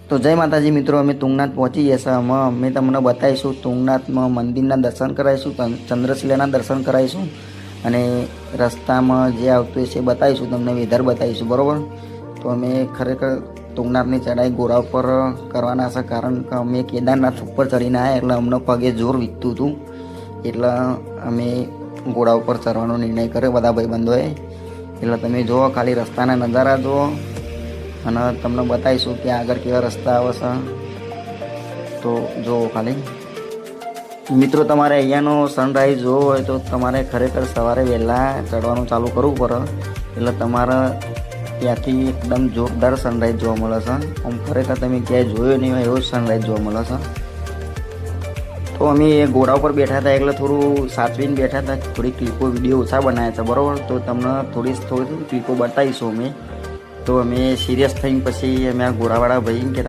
તો જય માતાજી મિત્રો, અમે તુંગનાથ પહોંચી ગયા છે. અમે તમને બતાવીશું તુંગનાથમાં મંદિરના દર્શન કરાવીશું, ચંદ્રશિલાના દર્શન કરાવીશું અને રસ્તામાં જે આવતું છે એ બતાવીશું, તમને વેધર બતાવીશું. બરાબર? તો અમે ખરેખર તુંગનાથની ચઢાઈ ઘોડા ઉપર કરવાના છે, કારણ કે અમે કેદારનાથ ઉપર ચડીને આવ્યા એટલે અમને પગે જોર વીતતું હતું, એટલે અમે ઘોડા ઉપર ચડવાનો નિર્ણય કર્યો બધા ભાઈબંધોએ. એટલે તમે જુઓ, ખાલી રસ્તાના નજારા જુઓ અને તમને બતાવીશું કે આગળ કેવા રસ્તા આવે છે. તો જુઓ ખાલી મિત્રો, તમારે અહીંયાનો સનરાઈઝ જોવો હોય તો તમારે ખરેખર સવારે વહેલા ચડવાનું ચાલુ કરવું પડે, એટલે તમારે ત્યાંથી એકદમ જોરદાર સનરાઈઝ જોવા મળે છે. આમ ખરેખર તમે ક્યાંય જોયો નહીં હોય એવો સનરાઈઝ જોવા મળે છે. તો અમે ઘોડા ઉપર બેઠા હતા એટલે થોડું સાચવીને બેઠા હતા, થોડી ક્લિપો વિડીયો ઓછા બનાવ્યા છે. બરાબર? તો તમને થોડી ક્લિપો બતાવીશું અમે. તો અમે સિરિયસ થઈને પછી અમે આ ઘોડાવાળા ભાઈ કે